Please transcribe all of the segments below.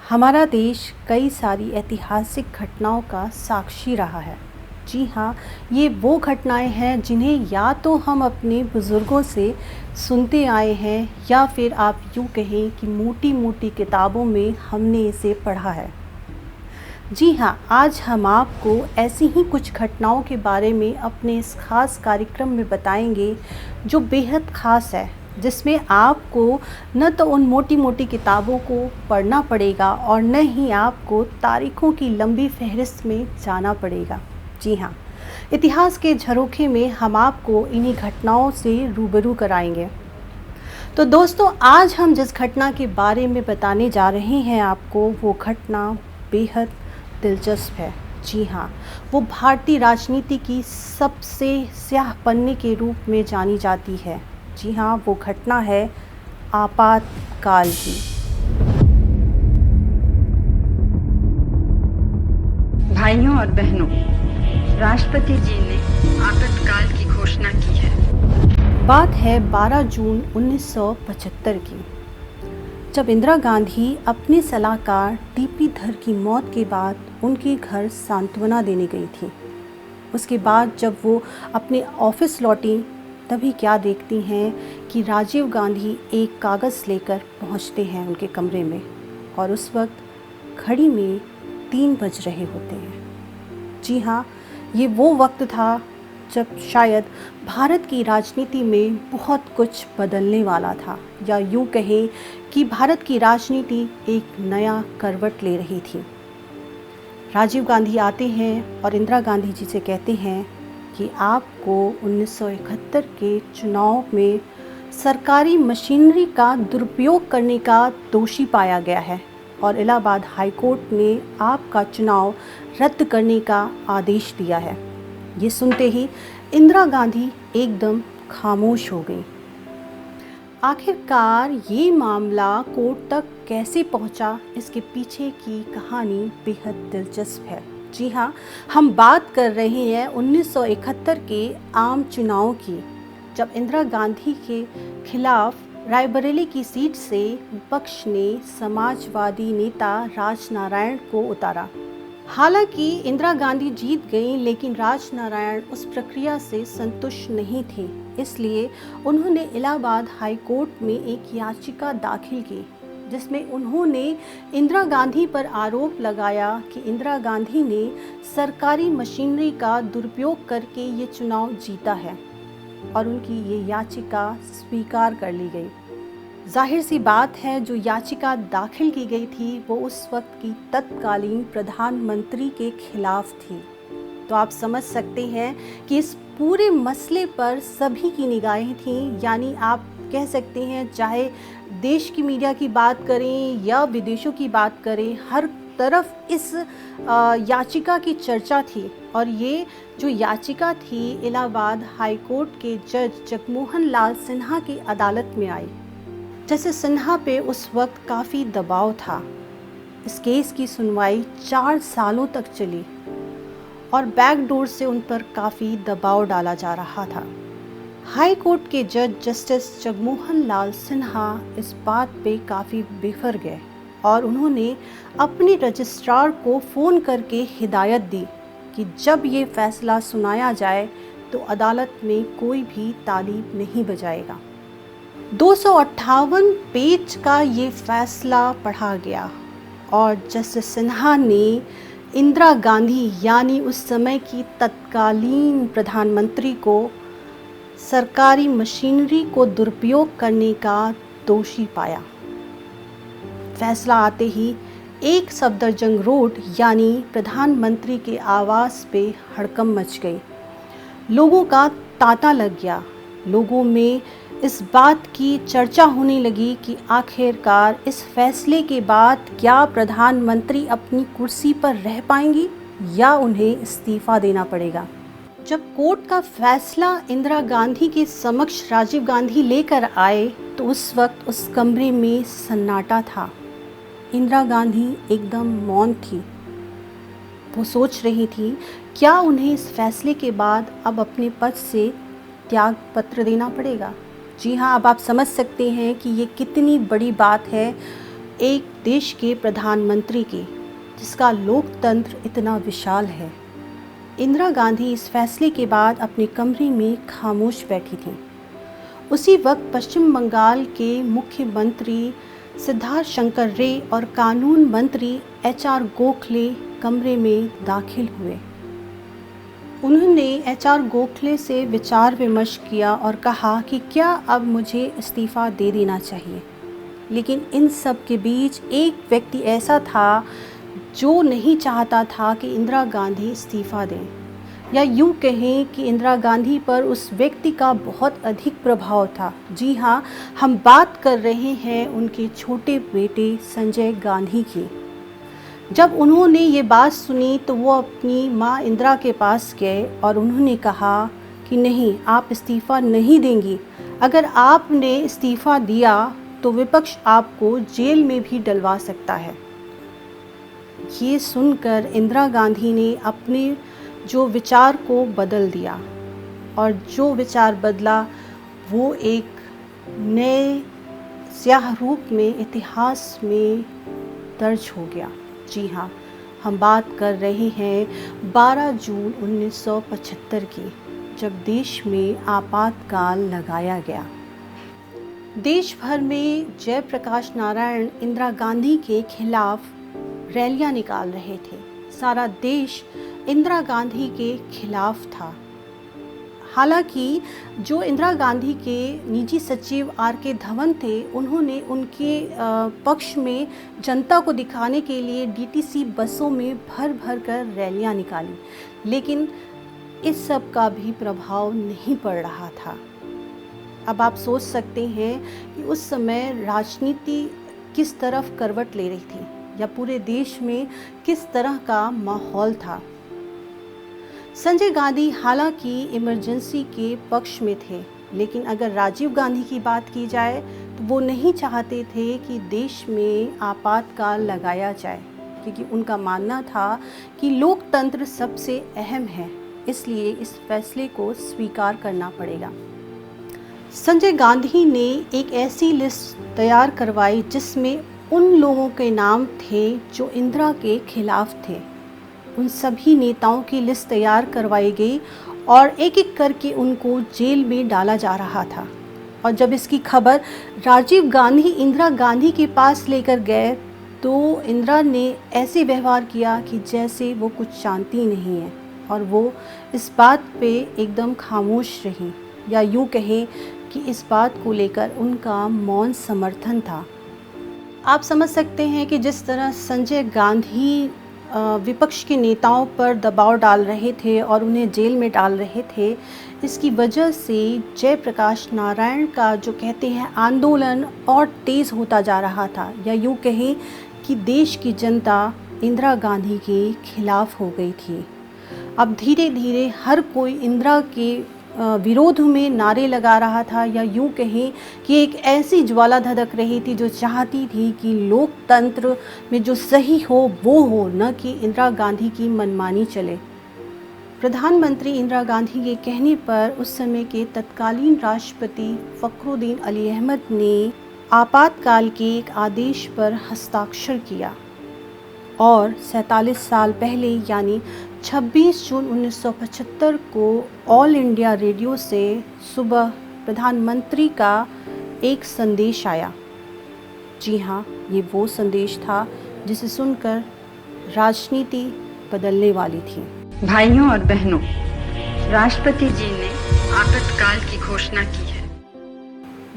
हमारा देश कई सारी ऐतिहासिक घटनाओं का साक्षी रहा है। जी हाँ, ये वो घटनाएं हैं जिन्हें या तो हम अपने बुज़ुर्गों से सुनते आए हैं या फिर आप यूँ कहें कि मोटी-मोटी किताबों में हमने इसे पढ़ा है। जी हाँ, आज हम आपको ऐसी ही कुछ घटनाओं के बारे में अपने इस ख़ास कार्यक्रम में बताएंगे जो बेहद ख़ास है, जिसमें आपको न तो उन मोटी-मोटी किताबों को पढ़ना पड़ेगा और न ही आपको तारीख़ों की लंबी फ़हरिस्त में जाना पड़ेगा। जी हाँ, इतिहास के झरोखे में हम आपको इन्हीं घटनाओं से रूबरू कराएंगे। तो दोस्तों, आज हम जिस घटना के बारे में बताने जा रहे हैं आपको, वो घटना बेहद दिलचस्प है। जी हाँ, वो भारतीय राजनीति की सबसे स्याह पन्ने के रूप में जानी जाती है। जी हाँ, वो घटना है आपातकाल की। भाइयों और बहनों, राष्ट्रपति जी ने आपातकाल की घोषणा की है। बात है 12 जून 1975 की, जब इंदिरा गांधी अपने सलाहकार टीपी धर की मौत के बाद उनके घर सांत्वना देने गई थी। उसके बाद जब वो अपने ऑफिस लौटी, तभी क्या देखती हैं कि राजीव गांधी एक कागज़ लेकर पहुंचते हैं उनके कमरे में, और उस वक्त घड़ी में 3 बज रहे होते हैं। जी हाँ, ये वो वक्त था जब शायद भारत की राजनीति में बहुत कुछ बदलने वाला था, या यूँ कहें कि भारत की राजनीति एक नया करवट ले रही थी। राजीव गांधी आते हैं और इंदिरा गांधी जी से कहते हैं कि आपको 1971 के चुनाव में सरकारी मशीनरी का दुरुपयोग करने का दोषी पाया गया है और इलाहाबाद हाई कोर्ट ने आपका चुनाव रद्द करने का आदेश दिया है। ये सुनते ही इंदिरा गांधी एकदम खामोश हो गई। आखिरकार ये मामला कोर्ट तक कैसे पहुंचा, इसके पीछे की कहानी बेहद दिलचस्प है। जी हाँ, हम बात कर रहे हैं 1971 के आम चुनाव की, जब इंदिरा गांधी के खिलाफ रायबरेली की सीट से विपक्ष ने समाजवादी नेता राजनारायण को उतारा। हालांकि इंदिरा गांधी जीत गईं, लेकिन राजनारायण उस प्रक्रिया से संतुष्ट नहीं थे, इसलिए उन्होंने इलाहाबाद हाई कोर्ट में एक याचिका दाखिल की, जिसमें उन्होंने इंदिरा गांधी पर आरोप लगाया कि इंदिरा गांधी ने सरकारी मशीनरी का दुरुपयोग करके ये चुनाव जीता है, और उनकी ये याचिका स्वीकार कर ली गई। जाहिर सी बात है, जो याचिका दाखिल की गई थी वो उस वक्त की तत्कालीन प्रधानमंत्री के खिलाफ थी। तो आप समझ सकते हैं कि इस पूरे मसले पर सभी की निगाहें थीं, यानी आप कह सकते हैं चाहे देश की मीडिया की बात करें या विदेशों की बात करें, हर तरफ इस याचिका की चर्चा थी। और ये जो याचिका थी इलाहाबाद हाई कोर्ट के जज जगमोहन लाल सिन्हा की अदालत में आई। जैसे सिन्हा पे उस वक्त काफ़ी दबाव था। इस केस की सुनवाई 4 सालों तक चली और बैकडोर से उन पर काफ़ी दबाव डाला जा रहा था। हाई कोर्ट के जज जस्टिस जगमोहन लाल सिन्हा इस बात पे काफ़ी बेफर गए और उन्होंने अपने रजिस्ट्रार को फ़ोन करके हिदायत दी कि जब ये फ़ैसला सुनाया जाए तो अदालत में कोई भी ताली नहीं बजाएगा। 258 पेज का ये फ़ैसला पढ़ा गया और जस्टिस सिन्हा ने इंदिरा गांधी यानी उस समय की तत्कालीन प्रधानमंत्री को सरकारी मशीनरी को दुरुपयोग करने का दोषी पाया। फैसला आते ही एक सफदरजंग रोड यानी प्रधानमंत्री के आवास पे हड़कंप मच गई। लोगों का तांता लग गया। लोगों में इस बात की चर्चा होने लगी कि आखिरकार इस फैसले के बाद क्या प्रधानमंत्री अपनी कुर्सी पर रह पाएंगी या उन्हें इस्तीफ़ा देना पड़ेगा। जब कोर्ट का फैसला इंदिरा गांधी के समक्ष राजीव गांधी लेकर आए तो उस वक्त उस कमरे में सन्नाटा था। इंदिरा गांधी एकदम मौन थी। वो सोच रही थी क्या उन्हें इस फैसले के बाद अब अपने पद से त्याग पत्र देना पड़ेगा। जी हाँ, अब आप समझ सकते हैं कि ये कितनी बड़ी बात है एक देश के प्रधानमंत्री की जिसका लोकतंत्र इतना विशाल है। इंदिरा गांधी इस फैसले के बाद अपने कमरे में खामोश बैठी थीं। उसी वक्त पश्चिम बंगाल के मुख्यमंत्री सिद्धार्थ शंकर रे और कानून मंत्री HR गोखले कमरे में दाखिल हुए। उन्होंने HR गोखले से विचार विमर्श किया और कहा कि क्या अब मुझे इस्तीफ़ा दे देना चाहिए। लेकिन इन सब के बीच एक व्यक्ति ऐसा था जो नहीं चाहता था कि इंदिरा गांधी इस्तीफ़ा दें, या यूँ कहें कि इंदिरा गांधी पर उस व्यक्ति का बहुत अधिक प्रभाव था। जी हाँ, हम बात कर रहे हैं उनके छोटे बेटे संजय गांधी की। जब उन्होंने ये बात सुनी तो वो अपनी माँ इंदिरा के पास गए और उन्होंने कहा कि नहीं, आप इस्तीफ़ा नहीं देंगी। अगर आपने इस्तीफ़ा दिया तो विपक्ष आपको जेल में भी डलवा सकता है। ये सुनकर इंदिरा गांधी ने अपने जो विचार को बदल दिया, और जो विचार बदला वो एक नए स्याह रूप में इतिहास में दर्ज हो गया। जी हाँ, हम बात कर रहे हैं 12 जून 1975 की, जब देश में आपातकाल लगाया गया। देश भर में जयप्रकाश नारायण इंदिरा गांधी के खिलाफ रैलियां निकाल रहे थे। सारा देश इंदिरा गांधी के खिलाफ था। हालांकि जो इंदिरा गांधी के निजी सचिव RK धवन थे, उन्होंने उनके पक्ष में जनता को दिखाने के लिए DTC बसों में भर भर कर रैलियां निकाली, लेकिन इस सब का भी प्रभाव नहीं पड़ रहा था। अब आप सोच सकते हैं कि उस समय राजनीति किस तरफ करवट ले रही थी, या पूरे देश में किस तरह का माहौल था। संजय गांधी हालांकि इमरजेंसी के पक्ष में थे, लेकिन अगर राजीव गांधी की बात की जाए तो वो नहीं चाहते थे कि देश में आपातकाल लगाया जाए, क्योंकि उनका मानना था कि लोकतंत्र सबसे अहम है, इसलिए इस फैसले को स्वीकार करना पड़ेगा। संजय गांधी ने एक ऐसी लिस्ट तैयार करवाई जिसमें उन लोगों के नाम थे जो इंदिरा के खिलाफ थे। उन सभी नेताओं की लिस्ट तैयार करवाई गई और एक एक करके उनको जेल में डाला जा रहा था। और जब इसकी खबर राजीव गांधी इंदिरा गांधी के पास लेकर गए तो इंदिरा ने ऐसे व्यवहार किया कि जैसे वो कुछ जानती नहीं है, और वो इस बात पे एकदम खामोश रही, या यूँ कहें कि इस बात को लेकर उनका मौन समर्थन था। आप समझ सकते हैं कि जिस तरह संजय गांधी विपक्ष के नेताओं पर दबाव डाल रहे थे और उन्हें जेल में डाल रहे थे, इसकी वजह से जयप्रकाश नारायण का जो कहते हैं आंदोलन और तेज़ होता जा रहा था, या यूँ कहें कि देश की जनता इंदिरा गांधी के खिलाफ हो गई थी। अब धीरे धीरे हर कोई इंदिरा के विरोध में नारे लगा रहा था, या यूँ कहें कि एक ऐसी ज्वाला धधक रही थी जो चाहती थी कि लोकतंत्र में जो सही हो वो हो, न कि इंदिरा गांधी की मनमानी चले। प्रधानमंत्री इंदिरा गांधी के कहने पर उस समय के तत्कालीन राष्ट्रपति फखरुद्दीन अली अहमद ने आपातकाल के एक आदेश पर हस्ताक्षर किया, और 47 साल पहले यानी 26 जून 1975 को ऑल इंडिया रेडियो से सुबह प्रधानमंत्री का एक संदेश आया। जी हाँ, ये वो संदेश था जिसे सुनकर राजनीति बदलने वाली थी। भाइयों और बहनों, राष्ट्रपति जी ने आपातकाल की घोषणा की है।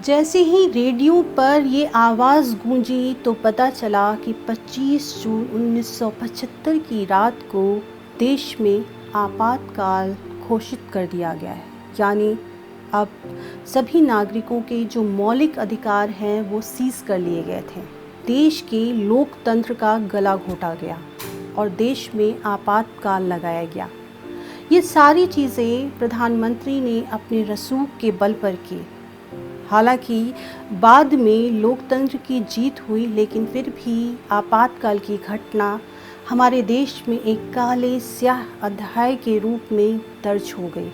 जैसे ही रेडियो पर ये आवाज़ गूंजी तो पता चला कि 25 जून 1975 की रात को देश में आपातकाल घोषित कर दिया गया है। यानी अब सभी नागरिकों के जो मौलिक अधिकार हैं वो सीज कर लिए गए थे। देश के लोकतंत्र का गला घोटा गया और देश में आपातकाल लगाया गया। ये सारी चीज़ें प्रधानमंत्री ने अपने रसूख के बल पर की। हालांकि बाद में लोकतंत्र की जीत हुई, लेकिन फिर भी आपातकाल की घटना हमारे देश में एक काले स्याह अध्याय के रूप में दर्ज हो गई।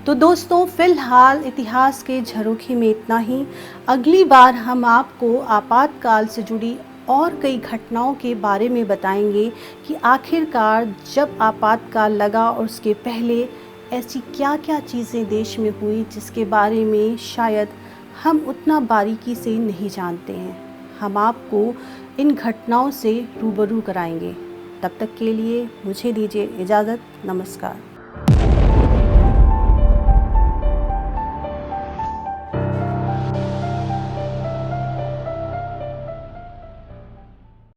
तो दोस्तों, फिलहाल इतिहास के झरोखे में इतना ही। अगली बार हम आपको आपातकाल से जुड़ी और कई घटनाओं के बारे में बताएंगे कि आखिरकार जब आपातकाल लगा और उसके पहले ऐसी क्या क्या चीज़ें देश में हुई जिसके बारे में शायद हम उतना बारीकी से नहीं जानते हैं। हम आपको इन घटनाओं से रूबरू कराएंगे। तब तक के लिए मुझे दीजिए इजाज़त। नमस्कार।